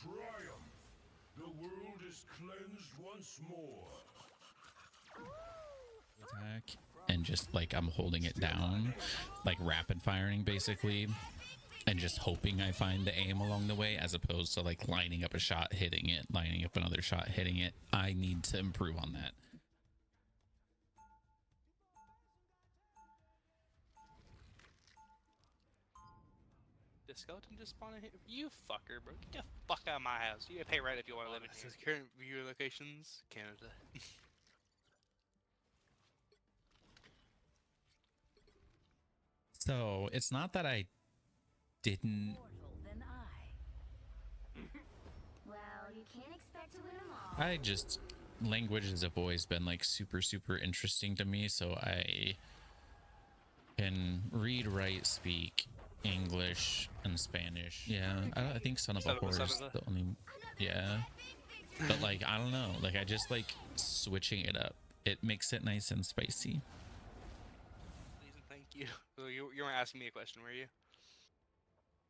Triumph! The world is cleansed once more. Attack and just like I'm holding it down, like rapid firing basically, and just hoping I find the aim along the way as opposed to like lining up a shot, hitting it, lining up another shot, hitting it. I need to improve on that. The skeleton just spawned in here. You fucker, bro. Get the fuck out of my house. You gotta pay rent if you want to live in here. Current viewer locations, Canada. So it's not that I didn't. Well, you can't expect to win them all. I just, languages have always been like super interesting to me. So I can read, write, speak English and Spanish. Yeah, I think Son of a Whore is the only. Yeah, but like I don't know. Like I just like switching it up. It makes it nice and spicy. Please and thank you. So you weren't asking me a question, were you?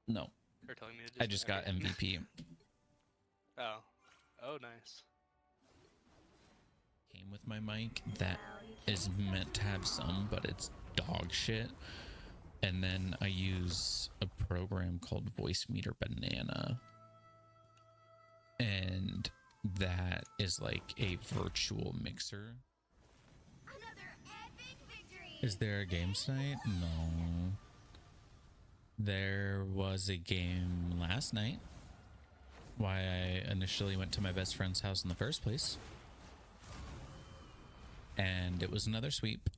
No, Or telling me to I just got MVP. Oh. Oh, nice. Came with my mic that is meant to have some, but it's dog shit. And then I use a program called Voice Meter Banana, and that is like a virtual mixer. Is there a game tonight? No. There was a game last night. Why I initially went to my best friend's house in the first place. And it was another sweep.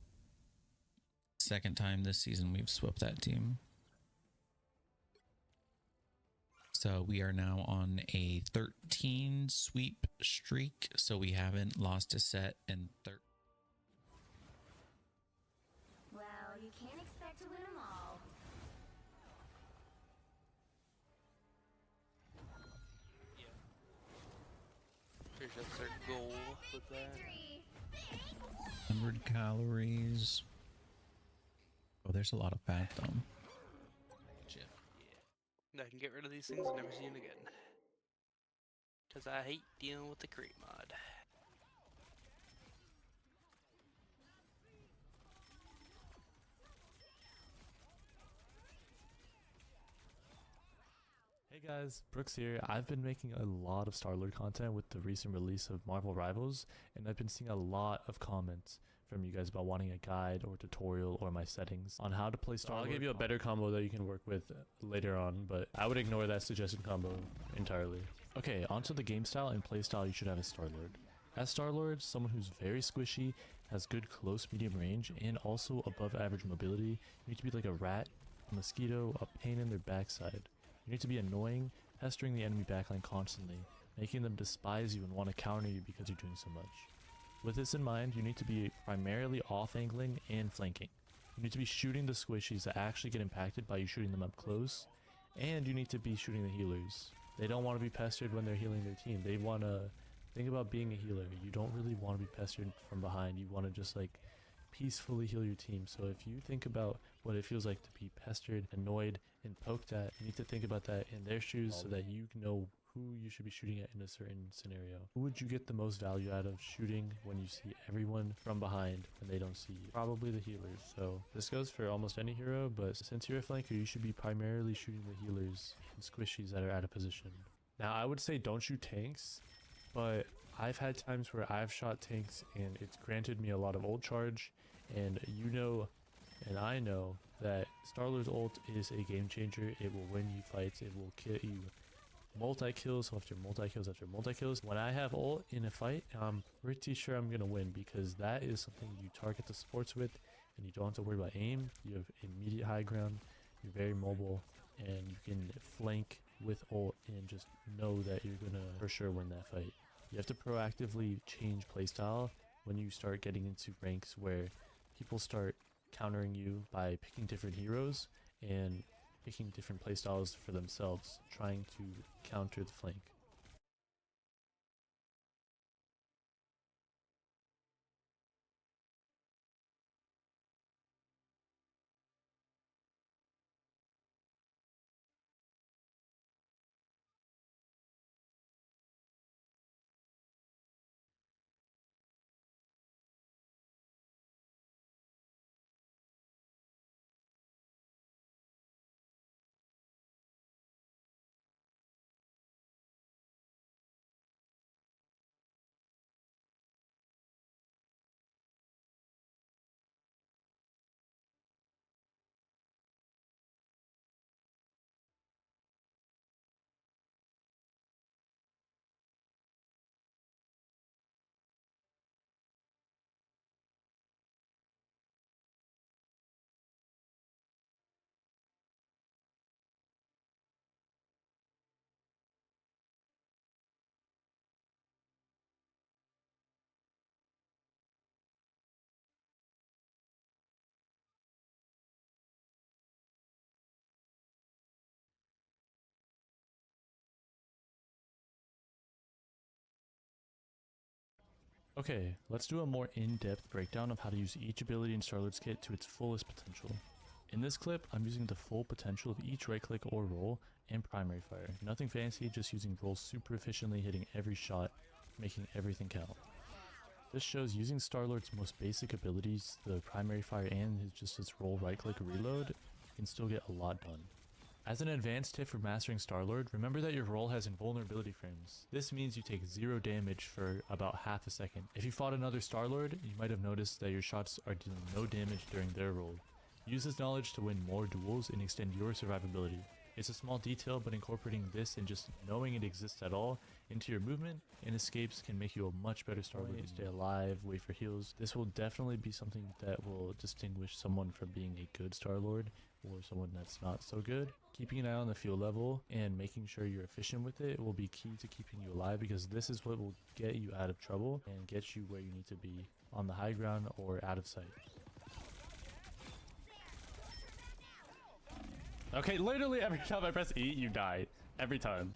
Second time this season we've swept that team. So we are now on a 13 sweep streak. So we haven't lost a set in Well, you can't expect to win them all. Yeah. Pretty sure that's their goal with that. 100 calories. Oh, there's a lot of fat though. Yeah. I can get rid of these things and never see them again. Because I hate dealing with the crate mod. Hey guys, Brooks here. I've been making a lot of Star-Lord content with the recent release of Marvel Rivals, and I've been seeing a lot of comments from you guys about wanting a guide or tutorial or my settings on how to play Star-Lord. I'll give you a better combo that you can work with later on, but I would ignore that suggested combo entirely. Okay, onto the game style and play style you should have as Star-Lord. As Star-Lord, someone who's very squishy, has good close medium range, and also above average mobility, you need to be like a rat, a mosquito, a pain in their backside. You need to be annoying, pestering the enemy backline constantly, making them despise you and want to counter you because you're doing so much. With this in mind, you need to be primarily off-angling and flanking. You need to be shooting the squishies that actually get impacted by you shooting them up close, and you need to be shooting the healers. They don't want to be pestered when they're healing their team. They want to think about being a healer. You don't really want to be pestered from behind. You want to just like peacefully heal your team. So if you think about what it feels like to be pestered, annoyed, and poked at, you need to think about that in their shoes so that you know who you should be shooting at in a certain scenario. Who would you get the most value out of shooting when you see everyone from behind when they don't see you? Probably the healers. So this goes for almost any hero, but since you're a flanker, you should be primarily shooting the healers and squishies that are out of position. Now I would say don't shoot tanks, but I've had times where I've shot tanks and it's granted me a lot of ult charge, and you know and I know that Star-Lord's ult is a game changer. It will win you fights. It will kill you multi-kills after multi-kills after multi-kills. When I have ult in a fight, I'm pretty sure I'm gonna win because that is something you target the supports with and you don't have to worry about aim. You have immediate high ground. You're very mobile and you can flank with ult and just know that you're gonna for sure win that fight. You have to proactively change playstyle when you start getting into ranks where people start countering you by picking different heroes and picking different playstyles for themselves, trying to counter the flank. Okay, let's do a more in-depth breakdown of how to use each ability in Star-Lord's kit to its fullest potential. In this clip, I'm using the full potential of each right click or roll and primary fire. Nothing fancy, just using rolls super efficiently, hitting every shot, making everything count. This shows using Star-Lord's most basic abilities, the primary fire and his roll right click reload, you can still get a lot done. As an advanced tip for mastering Star-Lord, remember that your roll has invulnerability frames. This means you take 0 damage for about half a second. If you fought another Star-Lord, you might have noticed that your shots are dealing no damage during their roll. Use this knowledge to win more duels and extend your survivability. It's a small detail, but incorporating this and just knowing it exists at all into your movement and escapes can make you a much better Star-Lord. Stay alive, wait for heals. This will definitely be something that will distinguish someone from being a good Star-Lord or someone that's not so good. Keeping an eye on the fuel level and making sure you're efficient with it will be key to keeping you alive, because this is what will get you out of trouble and get you where you need to be on the high ground or out of sight. Okay, literally every time I press E, you die. Every time.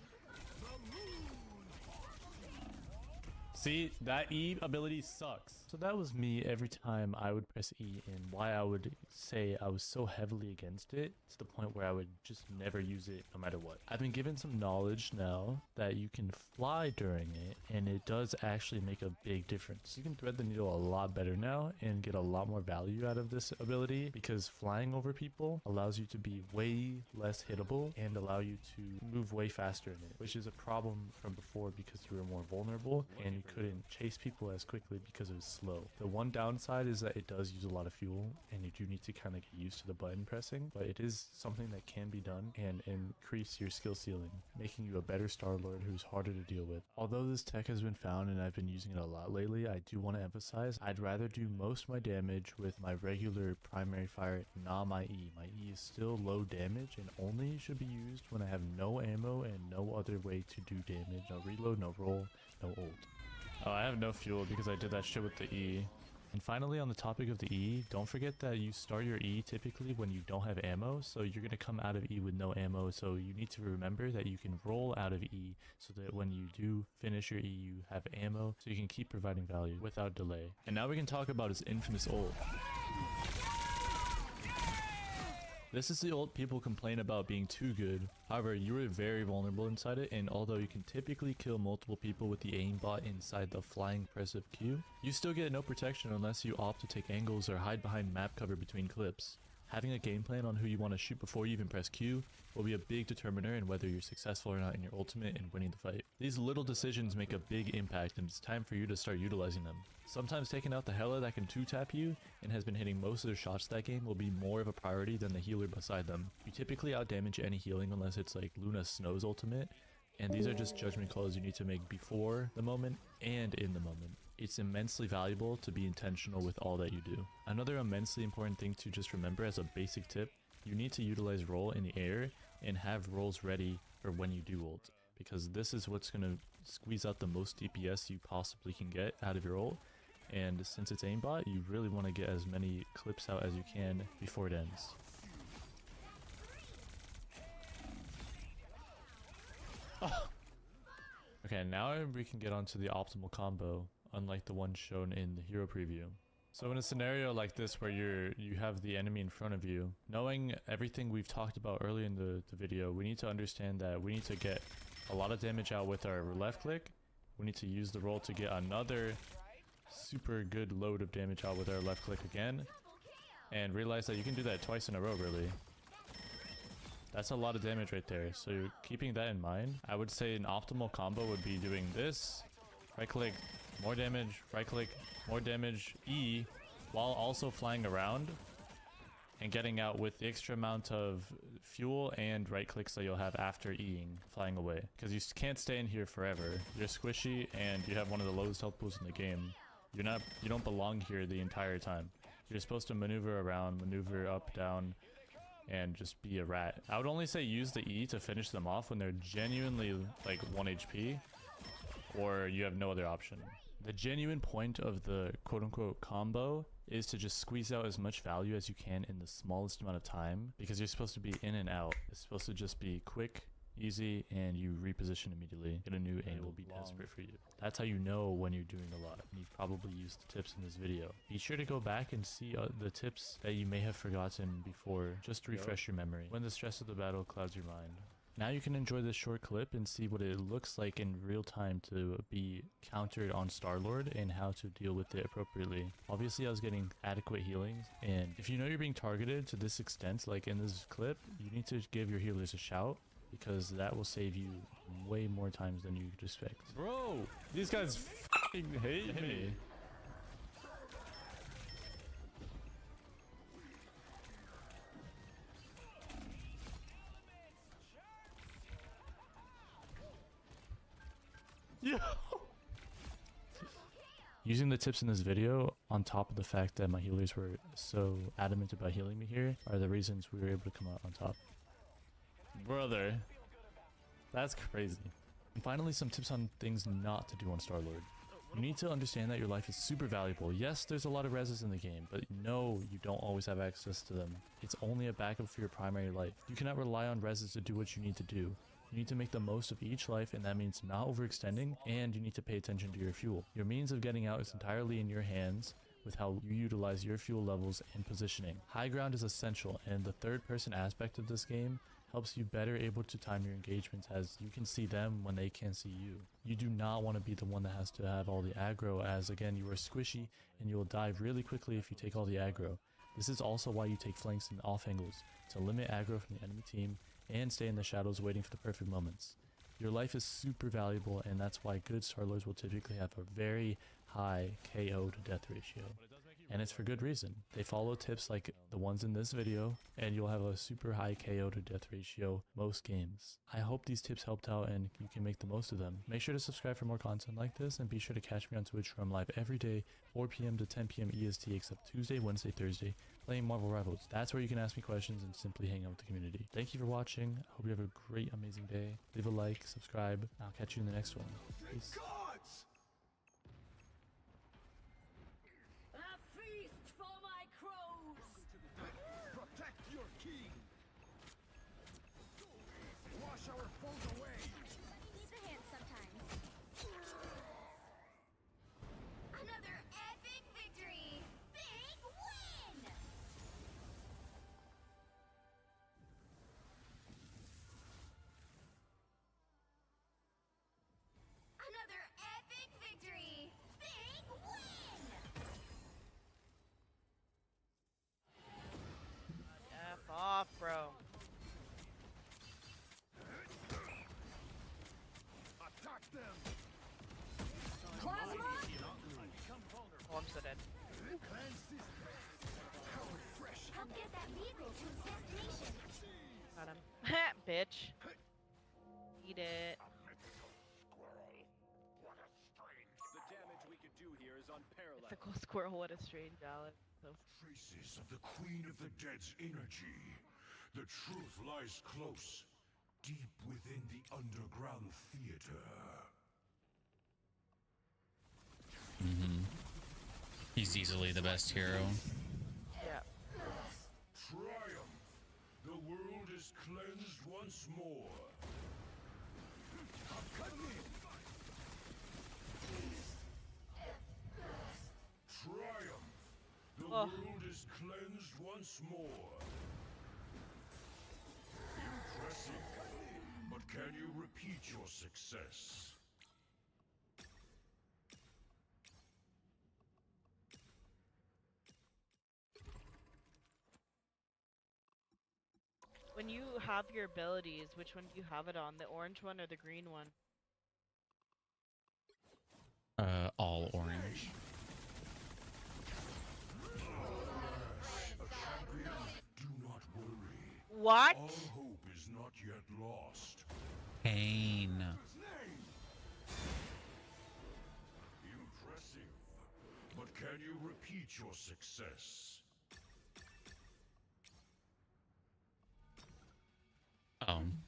See, that E ability sucks. So that was me every time I would press E, and why I would say I was so heavily against it to the point where I would just never use it no matter what. I've been given some knowledge now that you can fly during it, and it does actually make a big difference. You can thread the needle a lot better now and get a lot more value out of this ability, because flying over people allows you to be way less hittable and allow you to move way faster in it, which is a problem from before because you were more vulnerable and you couldn't chase people as quickly because it was slow. The one downside is that it does use a lot of fuel and you do need to kind of get used to the button pressing, but it is something that can be done and increase your skill ceiling, making you a better Star-Lord who's harder to deal with. Although this tech has been found and I've been using it a lot lately, I do want to emphasize I'd rather do most of my damage with my regular primary fire, not my E. My E is still low damage and only should be used when I have no ammo and no other way to do damage. No reload, no roll, no ult. Oh, I have no fuel because I did that shit with the E. And finally, on the topic of the E, don't forget that you start your E typically when you don't have ammo, so you're going to come out of E with no ammo, so you need to remember that you can roll out of E so that when you do finish your E, you have ammo, so you can keep providing value without delay. And now we can talk about his infamous ult. This is the ult people complain about being too good. However, you are very vulnerable inside it, and although you can typically kill multiple people with the aimbot inside the flying press of Q, you still get no protection unless you opt to take angles or hide behind map cover between clips. Having a game plan on who you want to shoot before you even press Q will be a big determiner in whether you're successful or not in your ultimate and winning the fight. These little decisions make a big impact, and it's time for you to start utilizing them. Sometimes taking out the Hela that can 2-tap you and has been hitting most of their shots that game will be more of a priority than the healer beside them. You typically outdamage any healing unless it's like Luna Snow's ultimate, and these are just judgment calls you need to make before the moment and in the moment. It's immensely valuable to be intentional with all that you do. Another immensely important thing to just remember as a basic tip, you need to utilize roll in the air and have rolls ready for when you do ult, because this is what's going to squeeze out the most DPS you possibly can get out of your ult. And since it's aimbot, you really want to get as many clips out as you can before it ends. Oh. Okay, now we can get onto the optimal combo, unlike the one shown in the hero preview. So in a scenario like this where you have the enemy in front of you, knowing everything we've talked about earlier in the video, we need to understand that we need to get a lot of damage out with our left click. We need to use the roll to get another super good load of damage out with our left click again, and realize that you can do that twice in a row really. That's a lot of damage right there, so keeping that in mind, I would say an optimal combo would be doing this, right click, more damage, right click, more damage, E, while also flying around and getting out with the extra amount of fuel and right clicks that you'll have after Eing, flying away. Because you can't stay in here forever. You're squishy and you have one of the lowest health pools in the game. You don't belong here the entire time. You're supposed to maneuver around, maneuver up, down, and just be a rat. I would only say use the E to finish them off when they're genuinely like 1 HP, or you have no other option. The genuine point of the quote-unquote combo is to just squeeze out as much value as you can in the smallest amount of time, because you're supposed to be in and out. It's supposed to just be quick easy, and you reposition immediately. Get a new angle will be desperate for you. That's how you know when you're doing a lot. You've probably used the tips in this video. Be sure to go back and see the tips that you may have forgotten before, just to refresh your memory when the stress of the battle clouds your mind. Now you can enjoy this short clip and see what it looks like in real time to be countered on Star-Lord and how to deal with it appropriately. Obviously I was getting adequate healings, and if you know you're being targeted to this extent, like in this clip, you need to give your healers a shout, because that will save you way more times than you could expect. Bro, these guys f***ing hate me. Yo. Using the tips in this video, on top of the fact that my healers were so adamant about healing me here, are the reasons we were able to come out on top. Brother, that's crazy. And finally, some tips on things not to do on Star-Lord. You need to understand that your life is super valuable. Yes, there's a lot of reses in the game, but no, you don't always have access to them. It's only a backup for your primary life. You cannot rely on reses to do what you need to do. You need to make the most of each life, and that means not overextending, and you need to pay attention to your fuel. Your means of getting out is entirely in your hands with how you utilize your fuel levels and positioning. High ground is essential, and the third person aspect of this game helps you better able to time your engagements, as you can see them when they can't see you. You do not want to be the one that has to have all the aggro, as again you are squishy and you will die really quickly if you take all the aggro. This is also why you take flanks and off angles, to limit aggro from the enemy team and stay in the shadows waiting for the perfect moments. Your life is super valuable, and that's why good Star-Lords will typically have a very high KO to death ratio. And it's for good reason. They follow tips like the ones in this video, and you'll have a super high KO to death ratio most games. I hope these tips helped out and you can make the most of them. Make sure to subscribe for more content like this, and be sure to catch me on Twitch, where I'm live every day, 4 PM to 10 PM EST, except Tuesday, Wednesday, Thursday, playing Marvel Rivals. That's where you can ask me questions and simply hang out with the community. Thank you for watching. I hope you have a great, amazing day. Leave a like, subscribe. I'll catch you in the next one. Peace. Gods! A feast for my crows! Protect your king! Wash our foes away! Needs a hand sometimes. Another epic victory! Big win! Another epic victory! Big win! F off, bro. Attack them! Plasma! Oh, I'm so dead. Cleanse this place! How refreshing! Help get that vehicle to its destination. Got him. Bitch. Eat it. The damage we could do here is unparalleled. Mythical squirrel, what a strange Alex. So Traces of the Queen of the Dead's energy. The truth lies close, deep within the underground theater. He's easily the best hero. yeah. Triumph! The world is cleansed once more. Triumph! The Oh. world is cleansed once more. Impressive. But can you repeat your success? When you have your abilities, which one do you have it on? The orange one or the green one? All orange. Do not worry. What? All hope is not yet lost. Pain. Impressive. But can you repeat your success?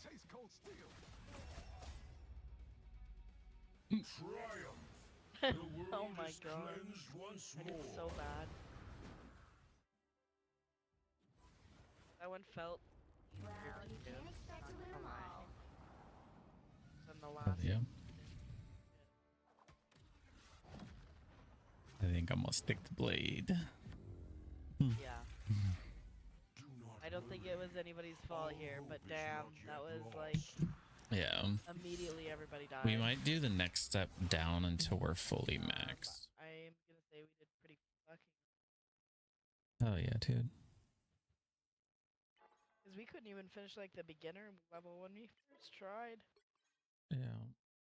Taste cold steel. Triumph. The world Oh my is God. cleansed once I did more. so bad. That one felt Well, you can't expect to win them all. the Oh, last yeah. one. I think I'm gonna stick to Blade. Yeah. Do not I don't think it was anybody's fault here, All but hope is damn, not that yet was lost. like Yeah. immediately everybody died. We might do the next step down until we're fully maxed. I'm gonna say we did pretty fucking. Oh yeah, dude. Because we couldn't even finish like the beginner level when we first tried. Yeah.